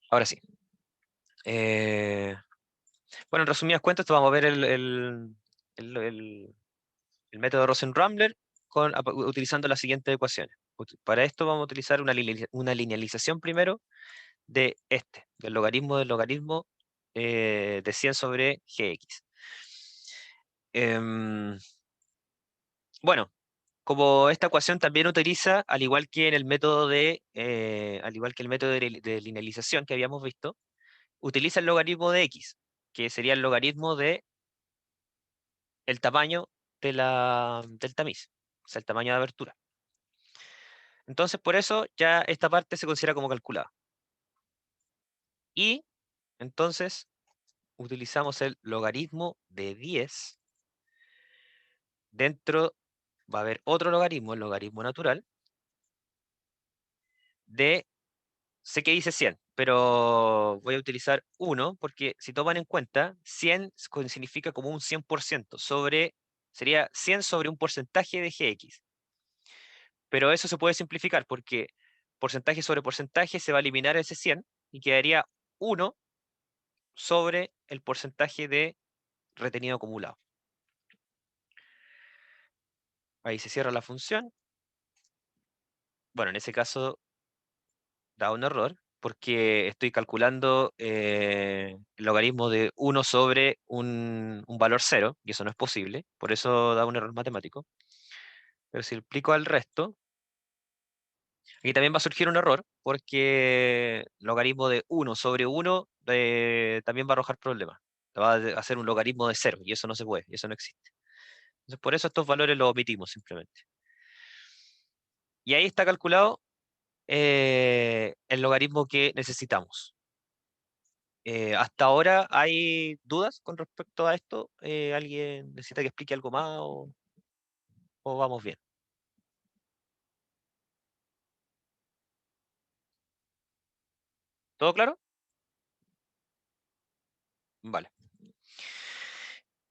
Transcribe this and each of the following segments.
Ahora sí. Bueno, en resumidas cuentas, vamos a ver el- el- el método Rosen-Rambler utilizando las siguientes ecuaciones. Para esto vamos a utilizar una linealización primero del logaritmo de 100 sobre gx. Em, bueno, como esta ecuación también utiliza, al igual que en el método al igual que el método de linealización que habíamos visto, utiliza el logaritmo de x, que sería el logaritmo de el tamaño del tamiz, o sea, el tamaño de abertura. Entonces, por eso ya esta parte se considera como calculada. Y entonces utilizamos el logaritmo de 10. Dentro va a haber otro logaritmo, el logaritmo natural, sé que dice 100, pero voy a utilizar 1 porque si toman en cuenta, 100 significa como un 100% sería 100 sobre un porcentaje de gx. Pero eso se puede simplificar porque porcentaje sobre porcentaje se va a eliminar ese 100 y quedaría 1 sobre el porcentaje de retenido acumulado. Ahí se cierra la función. Bueno, en ese caso da un error porque estoy calculando el logaritmo de 1 sobre un valor 0, y eso no es posible, por eso da un error matemático. Pero si aplico al resto, aquí también va a surgir un error, porque logaritmo de 1 sobre 1 también va a arrojar problemas. Va a hacer un logaritmo de 0, y eso no se puede, y eso no existe. Entonces, por eso estos valores los omitimos simplemente. Y ahí está calculado el logaritmo que necesitamos. ¿Hasta ahora hay dudas con respecto a esto? ¿Alguien necesita que explique algo más o vamos bien? ¿Todo claro? Vale.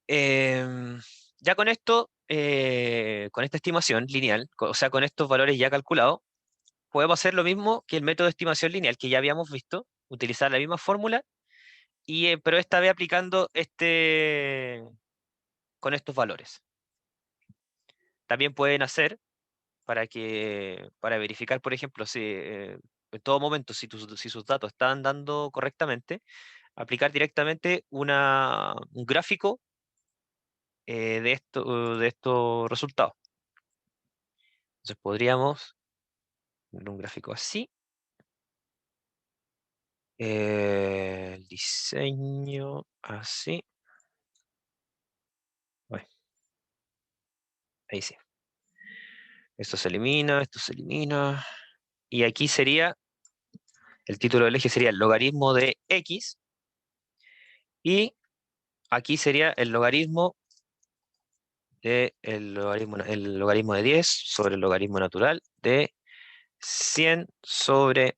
Em, ya con esto, con esta estimación lineal, o sea, con estos valores ya calculados, podemos hacer lo mismo que el método de estimación lineal que ya habíamos visto, utilizar la misma fórmula, pero esta vez aplicando con estos valores. También pueden hacer para verificar, por ejemplo, si en todo momento, si sus datos están dando correctamente, aplicar directamente un gráfico de estos resultados. Entonces podríamos tener un gráfico así. El diseño así. Bueno, ahí sí. Esto se elimina, esto se elimina. Y aquí sería, el título del eje sería el logaritmo de x. Y aquí sería el logaritmo de 10 sobre el logaritmo natural de 100 sobre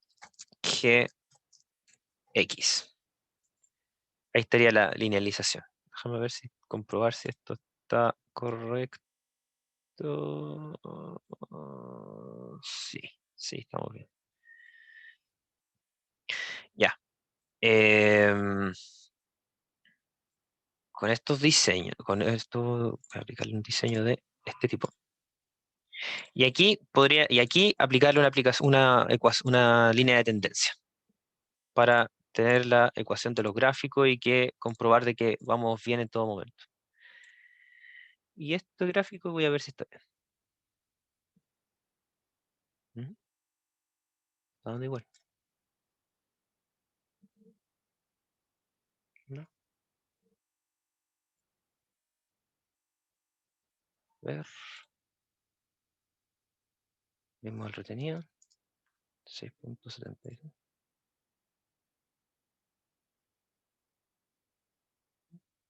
gx. Ahí estaría la linealización. Déjame ver comprobar si esto está correcto. Sí, sí, estamos bien. Ya. Em, con estos diseños, con esto, voy a aplicarle un diseño de este tipo. Y aquí aplicarle una línea de tendencia para tener la ecuación de los gráficos y comprobar de que vamos bien en todo momento. Y este gráfico voy a ver si está bien. Ujú. Está dando igual. ¿No? A ver. Vemos el retenido. 6.76.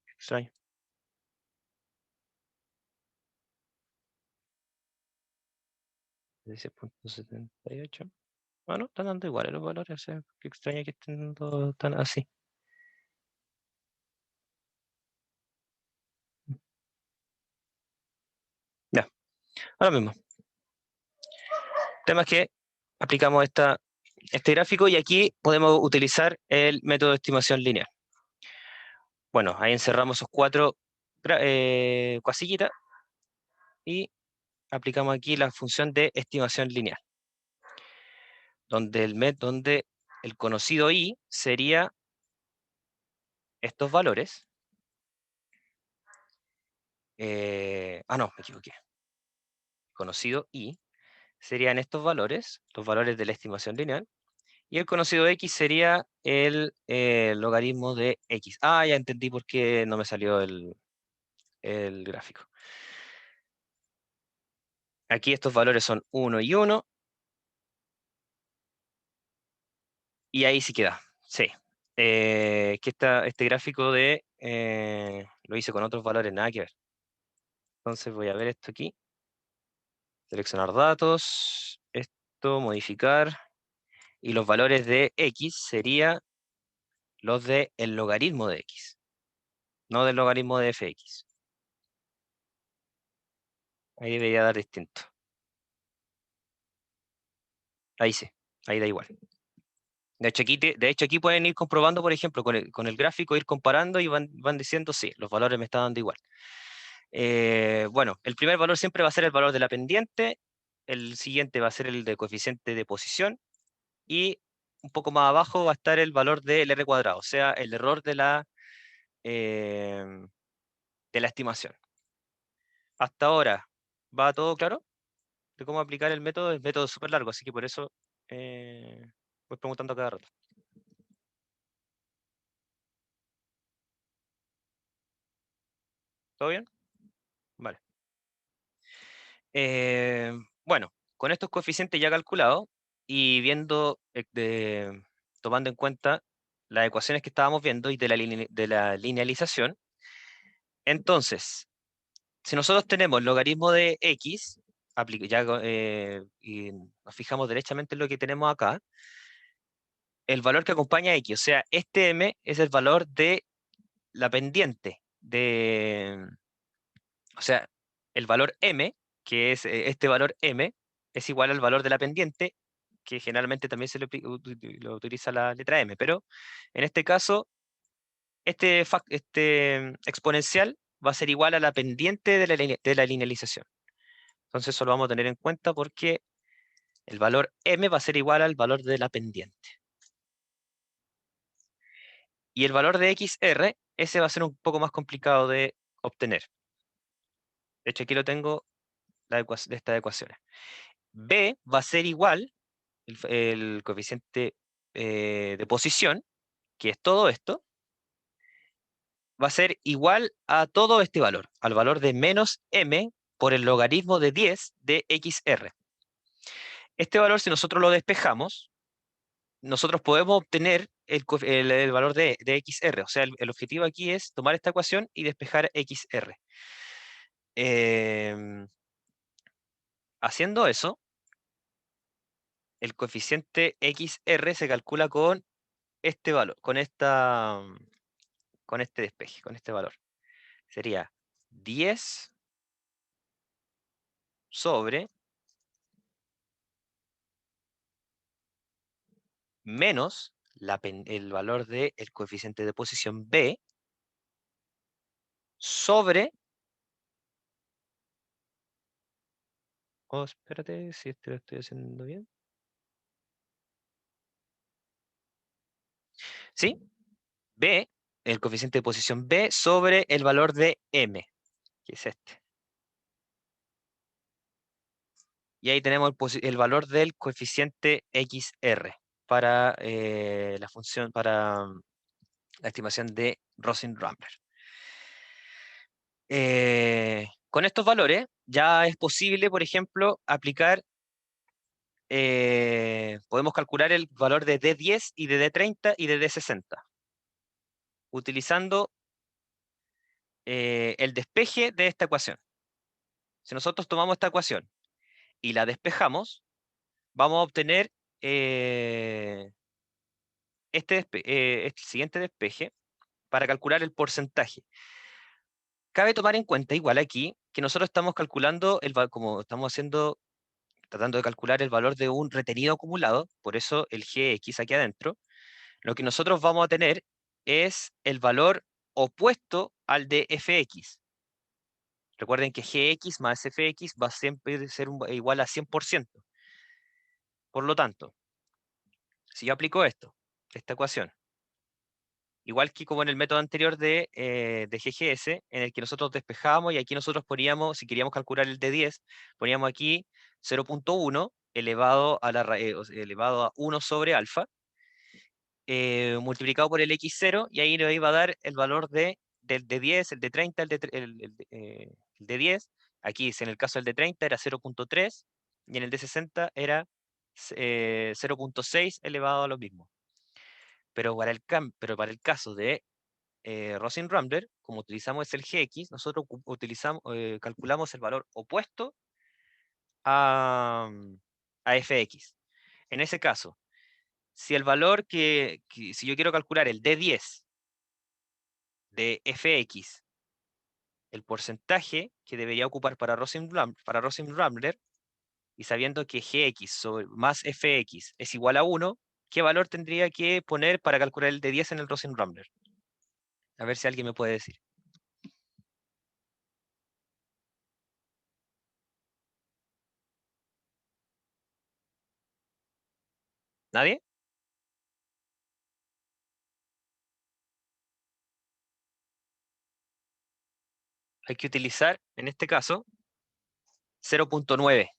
Extraño. 16.78. Bueno, están dando iguales los valores. O sea, qué extraño que estén dando tan así. Ya, ahora mismo. El tema es que aplicamos esta este gráfico y aquí podemos utilizar el método de estimación lineal. Bueno, ahí encerramos esos cuatro casillitas y aplicamos aquí la función de estimación lineal, donde el conocido i sería estos valores. No, me equivoqué. Conocido i serían estos valores, los valores de la estimación lineal, y el conocido x sería el logaritmo de x. Ah, ya entendí por qué no me salió el gráfico. Aquí estos valores son 1 y 1, y ahí sí queda, sí. Que este gráfico lo hice con otros valores, nada que ver. Entonces voy a ver esto aquí, seleccionar datos, esto, modificar, y los valores de x serían los del logaritmo de x, no del logaritmo de fx. Ahí debería dar distinto. Ahí sí, ahí da igual. De hecho, aquí pueden ir comprobando, por ejemplo, con el gráfico, ir comparando y van diciendo, sí, los valores me están dando igual. Bueno, el primer valor siempre va a ser el valor de la pendiente, el siguiente va a ser el de coeficiente de posición, y un poco más abajo va a estar el valor del r cuadrado, o sea, el error eh, de la estimación. Hasta ahora, ¿va todo claro? De cómo aplicar el método es súper largo, así que por eso voy preguntando cada rato. ¿Todo bien? Vale. Bueno, con estos coeficientes ya calculados y viendo, tomando en cuenta las ecuaciones que estábamos viendo y de la linealización, entonces, si nosotros tenemos logaritmo de x, y nos fijamos derechamente en lo que tenemos acá, el valor que acompaña a x, o sea, este m es el valor de la pendiente, o sea, el valor m, que es este valor m, es igual al valor de la pendiente, que generalmente también lo utiliza la letra m, pero en este caso, este exponencial va a ser igual a la pendiente de la linealización. Entonces eso lo vamos a tener en cuenta porque el valor m va a ser igual al valor de la pendiente. Y el valor de xr, ese va a ser un poco más complicado de obtener. De hecho, aquí lo tengo de estas ecuaciones. B va a ser igual, el coeficiente de posición, que es todo esto, va a ser igual a todo este valor, al valor de menos m por el logaritmo de 10 de xr. Este valor, si nosotros lo despejamos, nosotros podemos obtener el valor de xr. O sea, el objetivo aquí es tomar esta ecuación y despejar xr. Haciendo eso, el coeficiente xr se calcula con este valor, con este despeje, con este valor. Sería 10 sobre menos el valor del coeficiente de posición b sobre... Oh, espérate, si lo estoy haciendo bien. ¿Sí? B, el coeficiente de posición b sobre el valor de m, que es este. Y ahí tenemos el valor del coeficiente xr para la función, para la estimación de Rosen-Rambler. Con estos valores ya es posible, por ejemplo, podemos calcular el valor de D10 y de D30 y de D60, utilizando el despeje de esta ecuación. Si nosotros tomamos esta ecuación y la despejamos, vamos a obtener este siguiente despeje para calcular el porcentaje. Cabe tomar en cuenta igual aquí que nosotros estamos calculando, como estamos haciendo tratando de calcular el valor de un retenido acumulado, por eso el Gx aquí adentro, lo que nosotros vamos a tener es el valor opuesto al de fx. Recuerden que Gx más Fx va a siempre ser igual a 100%. Por lo tanto, si yo aplico esta ecuación, igual que como en el método anterior de GGS, en el que nosotros despejábamos y aquí nosotros poníamos, si queríamos calcular el de 10, poníamos aquí 0.1 elevado elevado a 1 sobre alfa, multiplicado por el x0, y ahí nos iba a dar el valor del de 10, el de 30, el de 10. Aquí, en el caso del de 30 era 0.3, y en el de 60 era 0.6 elevado a lo mismo. Pero para el caso de Rosen-Rambler, como utilizamos el Gx, nosotros calculamos el valor opuesto a, a fx. En ese caso, si el valor si yo quiero calcular el D10 de fx, el porcentaje que debería ocupar para Rosen-Rambler, y sabiendo que gx más fx es igual a 1, ¿qué valor tendría que poner para calcular el D10 en el Rosen-Rambler? A ver si alguien me puede decir. ¿Nadie? Hay que utilizar, en este caso, 0.9.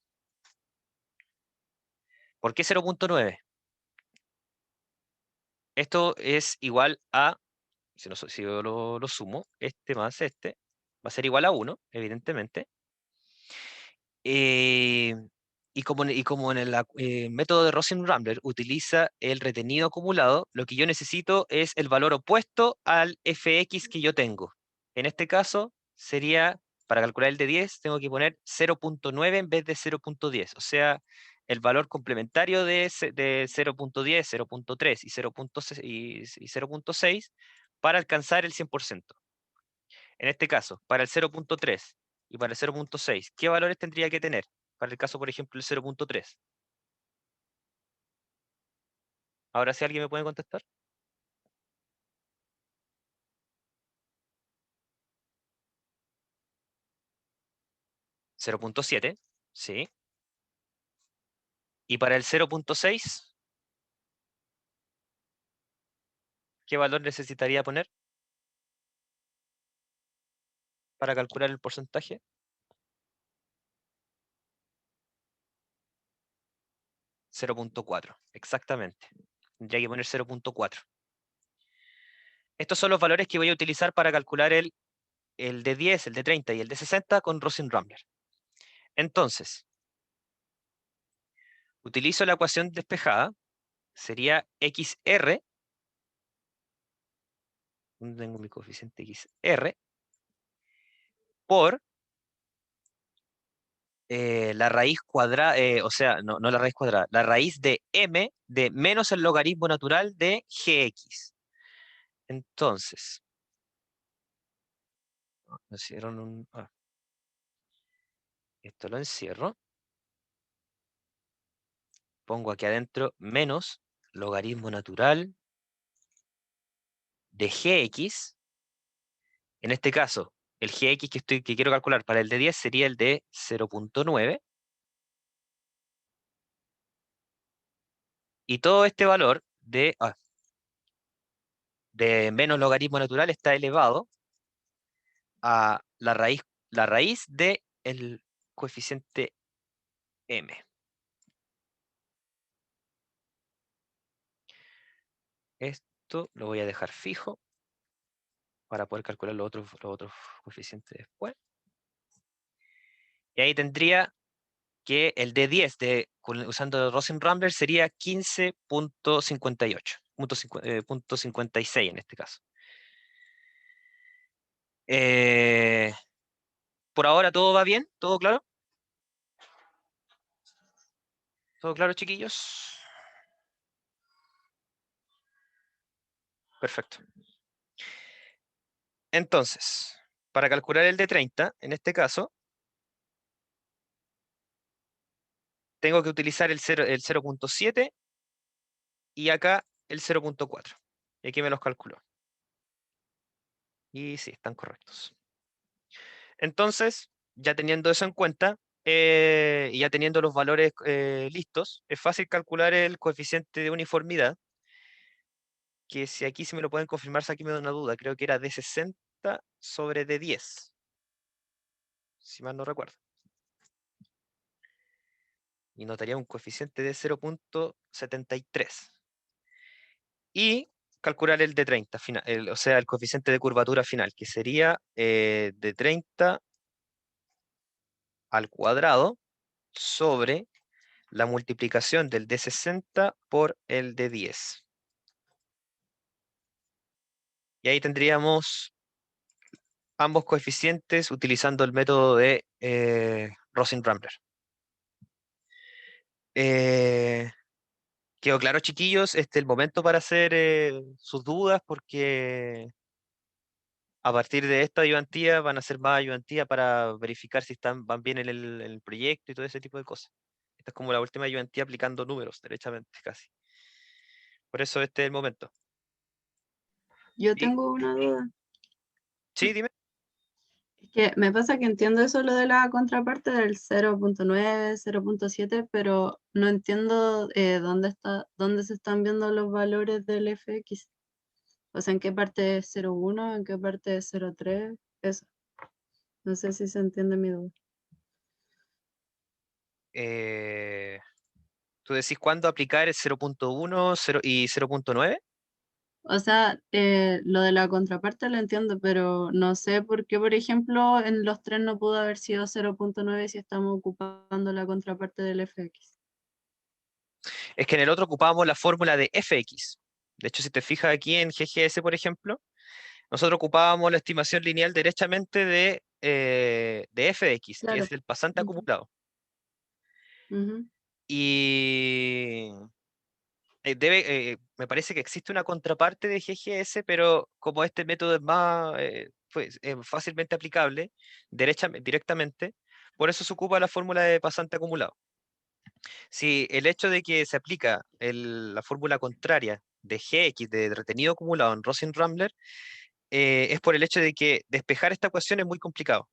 ¿Por qué 0.9? Esto es igual a, si yo lo sumo, este más este, va a ser igual a 1, evidentemente. Eh, y como en el método de Rosen-Rambler utiliza el retenido acumulado, lo que yo necesito es el valor opuesto al fx que yo tengo. En este caso sería, para calcular el de 10, tengo que poner 0.9 en vez de 0.10. O sea, el valor complementario de 0.10, 0.3 y 0.6 y 0.6 para alcanzar el 100%. En este caso, para el 0.3 y para el 0.6, ¿qué valores tendría que tener? Para el caso, por ejemplo, el 0.3. Ahora, si alguien me puede contestar. 0.7, sí. Y para el 0.6, ¿qué valor necesitaría poner para calcular el porcentaje? 0.4, exactamente. Tendría que poner 0.4. Estos son los valores que voy a utilizar para calcular el de 10, el de 30 y el de 60 con Rosen-Rambler. Entonces, utilizo la ecuación despejada, sería XR, tengo mi coeficiente XR, por la raíz cuadrada, o sea, no la raíz cuadrada, la raíz de m de menos el logaritmo natural de gx. Entonces, esto lo encierro, pongo aquí adentro menos logaritmo natural de gx. En este caso, el gx que quiero calcular para el de 10 sería el de 0.9. Y todo este valor de menos logaritmo natural está elevado a la raíz de el coeficiente m. Esto lo voy a dejar fijo para poder calcular los otros coeficientes después. Y ahí tendría que el de 10 usando Rosen-Rambler sería 15.58, punto 56 en este caso. Eh, por ahora todo va bien, todo claro. ¿Todo claro, chiquillos? Perfecto. Entonces, para calcular el de 30, en este caso, tengo que utilizar el 0.7 y acá el 0.4. Y aquí me los calculó. Y sí, están correctos. Entonces, ya teniendo eso en cuenta, y ya teniendo los valores listos, es fácil calcular el coeficiente de uniformidad, que si aquí se me lo pueden confirmar, si aquí me da una duda, creo que era de 60 sobre de 10, si mal no recuerdo. Y notaría un coeficiente de 0.73. Y calcular el de 30, o sea, el coeficiente de curvatura final, que sería de 30 al cuadrado sobre la multiplicación del de 60 por el de 10. Y ahí tendríamos ambos coeficientes utilizando el método de Rosen-Rambler. ¿Quedó claro, chiquillos? Este es el momento para hacer sus dudas, porque a partir de esta ayudantía van a ser más ayudantías para verificar si van bien en el proyecto y todo ese tipo de cosas. Esta es como la última ayudantía aplicando números, derechamente, casi. Por eso este es el momento. Yo ¿Sí? tengo una duda. Sí, dime. Es que me pasa que entiendo eso lo de la contraparte del 0.9, 0.7, pero no entiendo dónde se están viendo los valores del fx. O sea, en qué parte es 0.1, en qué parte es 0.3, eso. No sé si se entiende mi duda. Eh, ¿Tú decís cuándo aplicar el 0.1 y 0.9? O sea, lo de la contraparte lo entiendo, pero no sé por qué, por ejemplo, en los tres no pudo haber sido 0.9 si estamos ocupando la contraparte del fx. Es que en el otro ocupábamos la fórmula de fx. De hecho, si te fijas aquí en GGS, por ejemplo, nosotros ocupábamos la estimación lineal derechamente de fx, que Claro. es el pasante Ujú, acumulado. ujú, Y me parece que existe una contraparte de GGS, pero como este método es más fácilmente aplicable directamente, por eso se ocupa la fórmula de pasante acumulado. Si el hecho de que se aplica la fórmula contraria de Gx, de retenido acumulado en Rosen-Rambler, es por el hecho de que despejar esta ecuación es muy complicado.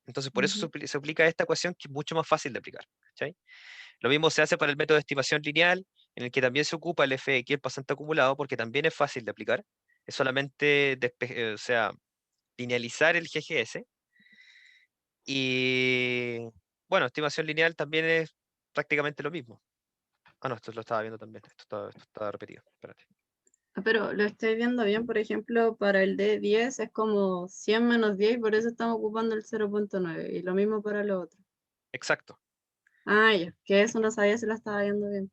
Entonces, por eso ujú. se aplica esta ecuación, que es mucho más fácil de aplicar. ¿Cachai? Lo mismo se hace para el método de estimación lineal, en el que también se ocupa el Fx, el pasante acumulado, porque también es fácil de aplicar. Es solamente o sea, linealizar el GGS. Y bueno, estimación lineal también es prácticamente lo mismo. Ah, no, esto lo estaba viendo también. Esto está repetido. Espérate. Ah, pero lo estoy viendo bien, por ejemplo, para el D10 es como 100 menos 10 y por eso estamos ocupando el 0.9 y lo mismo para lo otro. Exacto. Ah, ya, que eso no sabía si lo estaba viendo bien.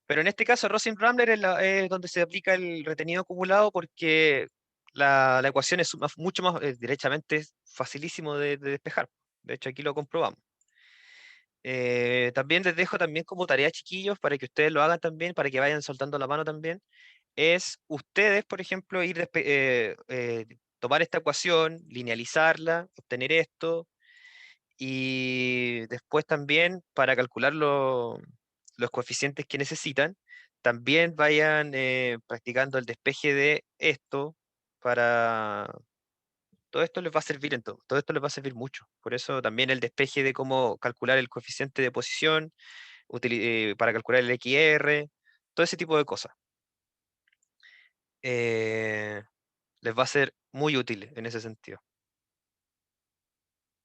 Pero en este caso, Rosen-Rambler es donde se aplica el retenido acumulado, porque la ecuación es mucho más derechamente facilísimo de despejar. De hecho, aquí lo comprobamos. También les dejo también como tarea, chiquillos, para que ustedes lo hagan también, para que vayan soltando la mano también, es ustedes, por ejemplo, tomar esta ecuación, linealizarla, obtener esto, y después también para calcular los coeficientes que necesitan, también vayan practicando el despeje de esto para... Todo esto les va a servir todo esto les va a servir mucho. Por eso también el despeje de cómo calcular el coeficiente de posición, para calcular el XR, todo ese tipo de cosas. eh, Les va a ser muy útil en ese sentido.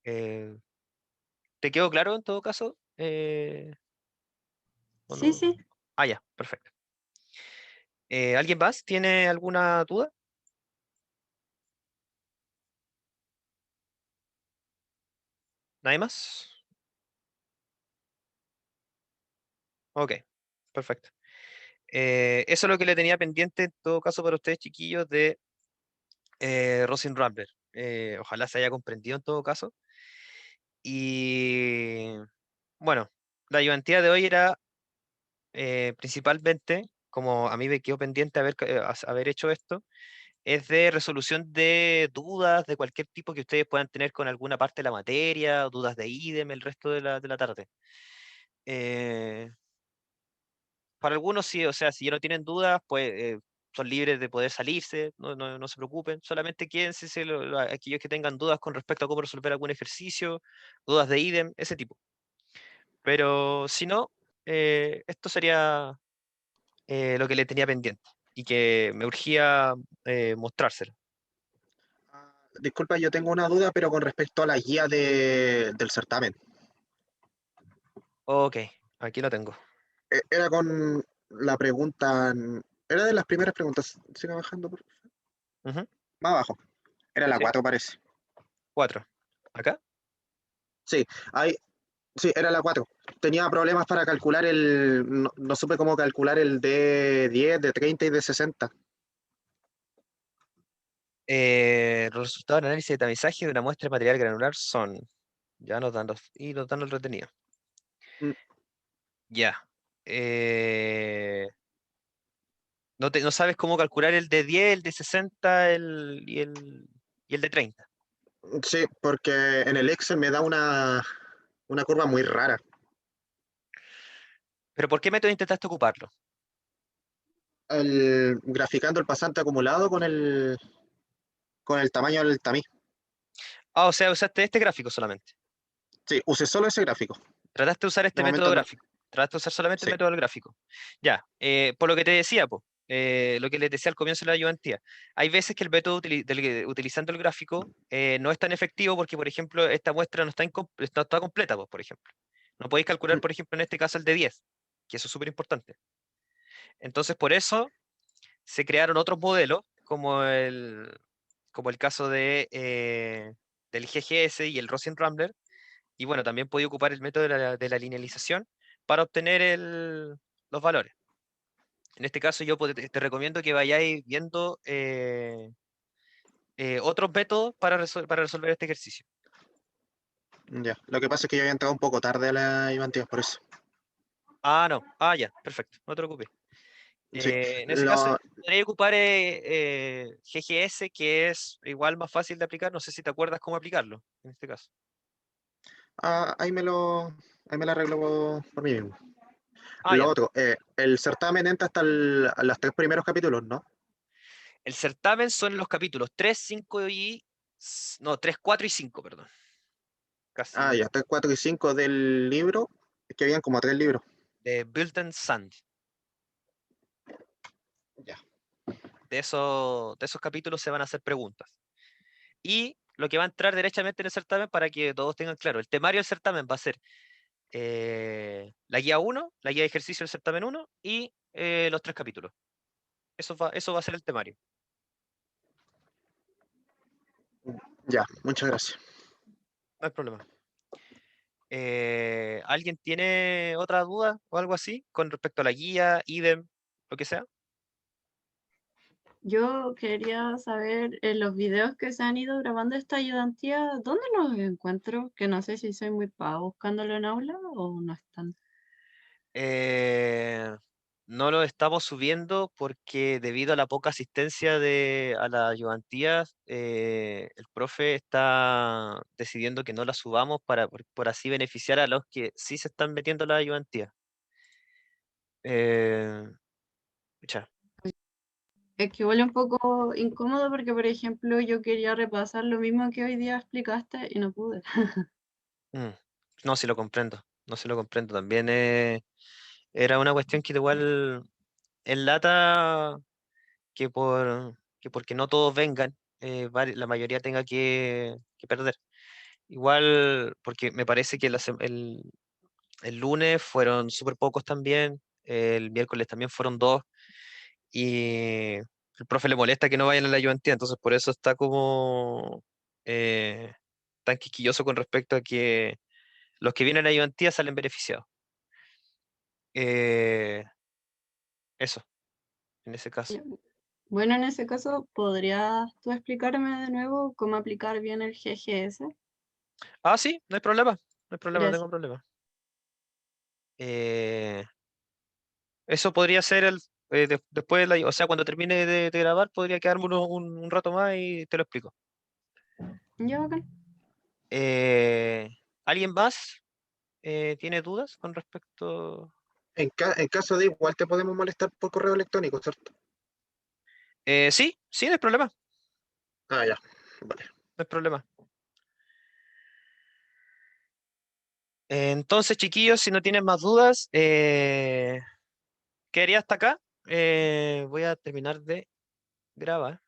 Eh, ¿Te quedó claro en todo caso? ¿O Sí, no? sí. Ah, ya, perfecto. ¿Alguien más tiene alguna duda? ¿Nadie más? Ok, perfecto. Eso es lo que le tenía pendiente en todo caso para ustedes, chiquillos, de Rosin Rambler. Ojalá se haya comprendido en todo caso. Y bueno, la ayudantía de hoy era principalmente, como a mí me quedó pendiente haber hecho esto, es de resolución de dudas de cualquier tipo que ustedes puedan tener con alguna parte de la materia, dudas de IDEM el resto de la tarde. Eh, para algunos sí, o sea, si ya no tienen dudas, pues son libres de poder salirse, no se preocupen, solamente quédense aquellos que tengan dudas con respecto a cómo resolver algún ejercicio, dudas de idem, ese tipo. Pero si no, esto sería lo que le tenía pendiente y que me urgía mostrárselo. Disculpa, yo tengo una duda, pero con respecto a la guía del certamen. Ok, aquí lo tengo. Era con la pregunta, era de las primeras preguntas. Siga bajando, Ujú, más abajo. Era la sí, 4 parece. 4. ¿Acá? Sí, ahí, sí, era la 4. Tenía problemas para calcular no supe cómo calcular el de 10, de 30 y de 60. Los resultados del análisis de tamizaje de una muestra de material granular son, ya nos dan el retenido. Mm, Ya. No sabes cómo calcular el de 10, el de 60 y el de 30. Sí, porque en el Excel me da una curva muy rara. ¿Pero por qué método intentaste ocuparlo? Graficando el pasante acumulado con el tamaño del tamiz. Ah, o sea, usaste este gráfico solamente. Sí, usé solo ese gráfico. Trataste de usar De este método momento no. gráfico. Trataste de usar solamente el Sí. método del gráfico. Ya, por lo que te decía, po, lo que les decía al comienzo de la ayudantía. Hay veces que el método utilizando el gráfico no es tan efectivo porque, por ejemplo, esta muestra no está completa, pues, por ejemplo. No podéis calcular, Mm, por ejemplo, en este caso el de 10, que eso es súper importante. Entonces, por eso se crearon otros modelos, como el caso del GGS y el Rosen Rambler, y bueno, también podía ocupar el método de la linealización para obtener los valores. En este caso, yo te recomiendo que vayáis viendo otros métodos para resolver este ejercicio. ya. Lo que pasa es que yo había entrado un poco tarde a la Ivantia, por eso. Ah, no. Ah, ya, perfecto. No te preocupes. Sí. En ese caso, Lo, podría ocupar GGS, que es igual más fácil de aplicar. No sé si te acuerdas cómo aplicarlo en este caso. ahí ahí me lo arreglo por mí mismo. Ah, Lo ya. otro, el certamen entra hasta los 3 primeros capítulos, ¿no? El certamen son los capítulos 3, 5 y... No, 3, 4 y 5, perdón. Ah, Casi ya, 3, 4 y 5 del libro. Es que habían como 3 libros. de Built and Sand. Ya. De esos capítulos se van a hacer preguntas. Y lo que va a entrar derechamente en el certamen para que todos tengan claro, el temario del certamen va a ser la guía 1, la guía de ejercicio del certamen 1 y los 3 capítulos. Eso va a ser el temario. Ya, muchas gracias. No hay problema. ¿Alguien tiene otra duda o algo así con respecto a la guía, idem, lo que sea? Yo quería saber en los videos que se han ido grabando esta ayudantía, ¿dónde los encuentro? Que no sé si soy muy pava buscándolo en aula o no están. Eh, no lo estamos subiendo porque debido a la poca asistencia a la ayudantía, el profe está decidiendo que no la subamos por así beneficiar a los que sí se están metiendo a la ayudantía. Eh, pucha, Es que huele un poco incómodo porque, por ejemplo, yo quería repasar lo mismo que hoy día explicaste y no pude. mm, no, si lo comprendo, no se lo comprendo. También era una cuestión que igual en lata que porque no todos vengan, la mayoría tenga que perder. Igual, porque me parece que el lunes fueron súper pocos también, el miércoles también fueron dos, y el profe le molesta que no vayan a la ayudantía, entonces por eso está como eh, tan quisquilloso con respecto a que los que vienen a la ayudantía salen beneficiados. Eh, eso, en ese caso. Ya. Bueno, en ese caso, ¿podrías tú explicarme de nuevo cómo aplicar bien el GGS? Ah, sí, no hay problema, no hay problema, no tengo Gracias. problema. Eh, Eso podría ser después, o sea, cuando termine de grabar, podría quedarme un rato más y te lo explico. Ya, bacán. Eh, ¿Alguien más? tiene dudas con respecto? En caso de igual te podemos molestar por correo electrónico, ¿cierto? Sí, sí, no hay problema, Ah, ya. Vale. no hay problema. Entonces, chiquillos, si no tienen más dudas, quedaría hasta acá. Voy a terminar de grabar.